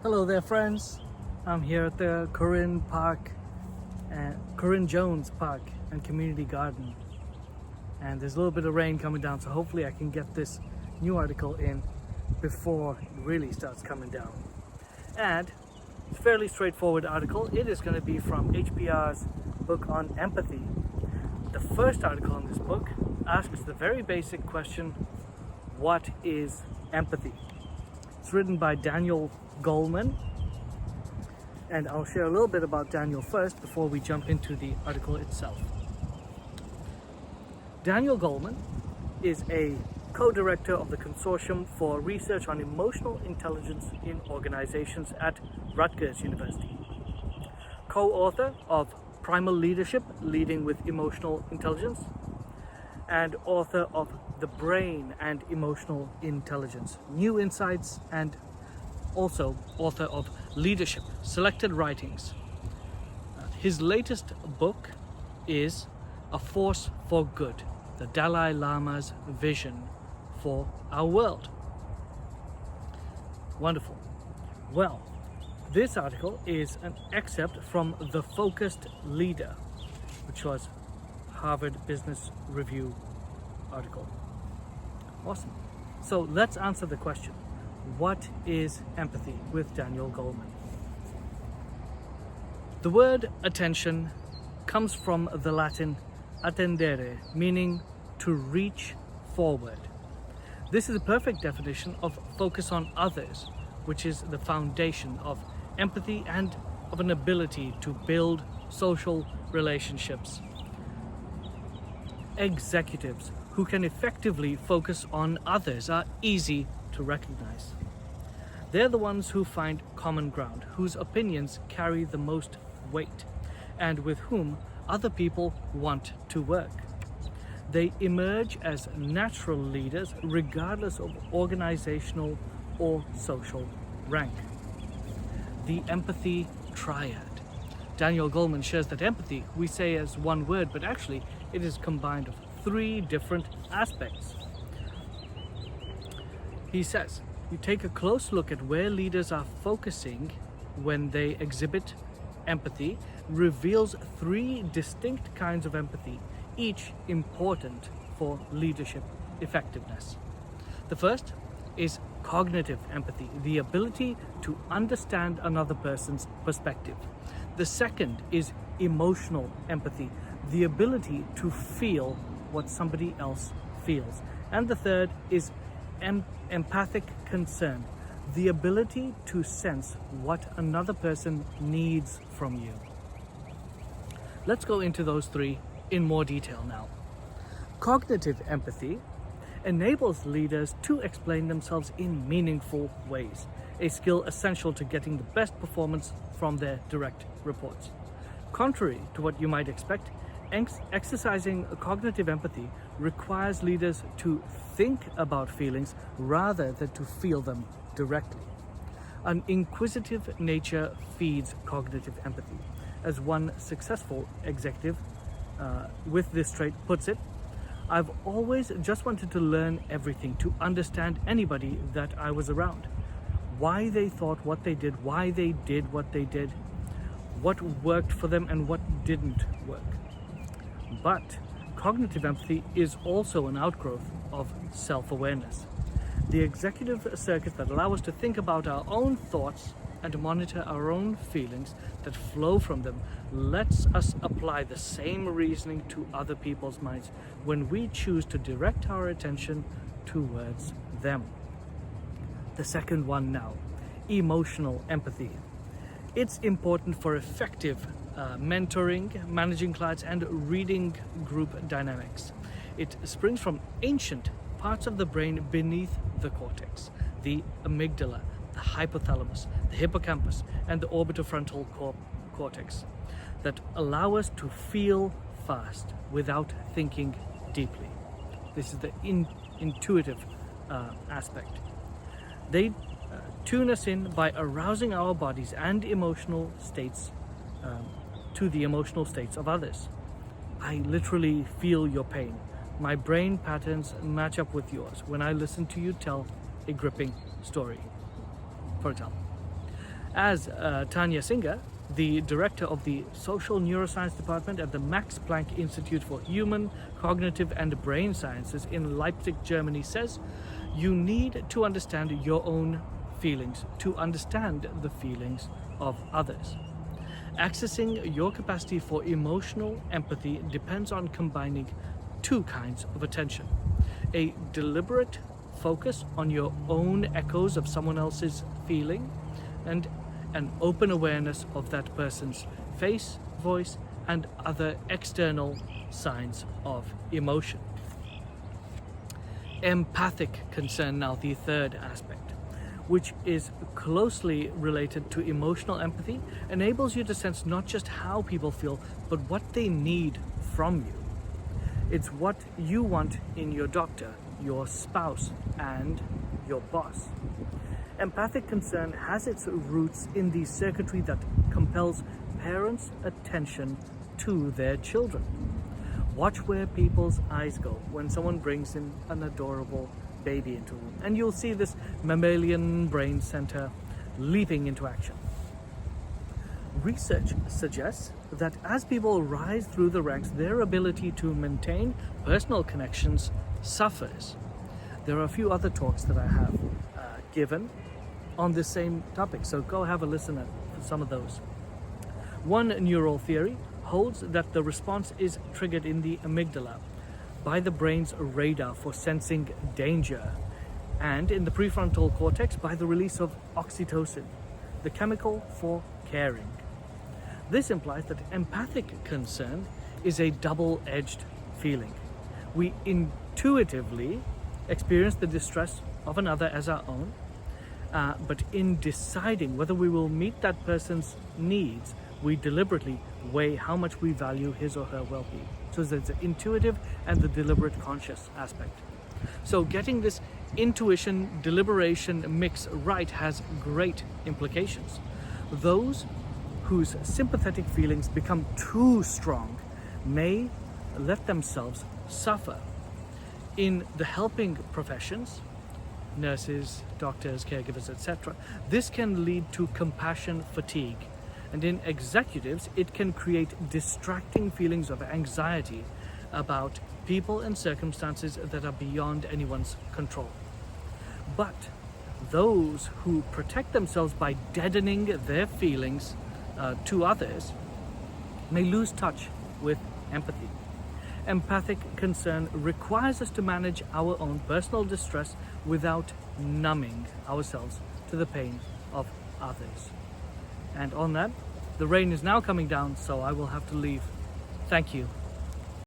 Hello there, friends. I'm here at the Corinne Jones Park and Community Garden, and there's a little bit of rain coming down, so hopefully I can get this new article in before it really starts coming down. And it's a fairly straightforward article. It is going to be from HBR's book on empathy. The first article in this book asks the very basic question, what is empathy? It's written by Daniel Goleman, and I'll share a little bit about Daniel first before we jump into the article itself. Daniel Goleman is a co-director of the Consortium for Research on Emotional Intelligence in Organizations at Rutgers University, co-author of Primal Leadership, Leading with Emotional Intelligence, and author of The Brain and Emotional Intelligence, New Insights, and also author of Leadership, Selected Writings. His latest book is A Force for Good, the Dalai Lama's vision for our world. Wonderful. Well, this article is an excerpt from The Focused Leader, which was Harvard Business Review article. Awesome. So let's answer the question. What is empathy with Daniel Goleman? The word attention comes from the Latin attendere, meaning to reach forward. This is a perfect definition of focus on others, which is the foundation of empathy and of an ability to build social relationships. Executives who can effectively focus on others are easy to recognize. They're the ones who find common ground, whose opinions carry the most weight, and with whom other people want to work. They emerge as natural leaders regardless of organizational or social rank. The empathy triad. Daniel Goleman shares that empathy we say as one word, but actually it is combined of three different aspects. He says, you take a close look at where leaders are focusing when they exhibit empathy, reveals three distinct kinds of empathy, each important for leadership effectiveness. The first is cognitive empathy, the ability to understand another person's perspective. The second is emotional empathy, the ability to feel what somebody else feels. And the third is empathic concern, the ability to sense what another person needs from you. Let's go into those three in more detail now. Cognitive empathy enables leaders to explain themselves in meaningful ways, a skill essential to getting the best performance from their direct reports. Contrary to what you might expect, exercising cognitive empathy requires leaders to think about feelings rather than to feel them directly. An inquisitive nature feeds cognitive empathy. As one successful executive with this trait puts it, I've always just wanted to learn everything, to understand anybody that I was around. Why they thought what they did, why they did what they did, what worked for them and what didn't work. But cognitive empathy is also an outgrowth of self-awareness. The executive circuits that allow us to think about our own thoughts and monitor our own feelings that flow from them lets us apply the same reasoning to other people's minds when we choose to direct our attention towards them. The second one now, emotional empathy. It's important for effective mentoring, managing clients, and reading group dynamics. It springs from ancient parts of the brain beneath the cortex, the amygdala, the hypothalamus, the hippocampus, and the orbitofrontal cortex, that allow us to feel fast without thinking deeply. This is the intuitive aspect. They tune us in by arousing our bodies and emotional states to the emotional states of others. I literally feel your pain. My brain patterns match up with yours when I listen to you tell a gripping story, for example. As Tanya Singer, the director of the Social Neuroscience Department at the Max Planck Institute for Human, Cognitive and Brain Sciences in Leipzig, Germany, says, you need to understand your own feelings to understand the feelings of others. Accessing your capacity for emotional empathy depends on combining two kinds of attention: a deliberate focus on your own echoes of someone else's feeling, and an open awareness of that person's face, voice, and other external signs of emotion. Empathic concern, now the third aspect, which is closely related to emotional empathy, enables you to sense not just how people feel, but what they need from you. It's what you want in your doctor, your spouse, and your boss. Empathic concern has its roots in the circuitry that compels parents' attention to their children. Watch where people's eyes go when someone brings in an adorable baby into a room, and you'll see this mammalian brain center leaping into action. Research suggests that as people rise through the ranks, their ability to maintain personal connections suffers. There are a few other talks that I have given on this same topic, so go have a listen at some of those. One neural theory holds that the response is triggered in the amygdala by the brain's radar for sensing danger, and in the prefrontal cortex by the release of oxytocin, the chemical for caring. This implies that empathic concern is a double-edged feeling. We intuitively experience the distress of another as our own, but in deciding whether we will meet that person's needs, we deliberately weigh how much we value his or her well-being. So there's the intuitive and the deliberate conscious aspect. So getting this intuition deliberation mix right has great implications. Those whose sympathetic feelings become too strong may let themselves suffer. In the helping professions, nurses, doctors, caregivers, etc., this can lead to compassion fatigue. And in executives, it can create distracting feelings of anxiety about people and circumstances that are beyond anyone's control. But those who protect themselves by deadening their feelings to others may lose touch with empathy. Empathic concern requires us to manage our own personal distress without numbing ourselves to the pain of others. And on that, the rain is now coming down, so I will have to leave. Thank you.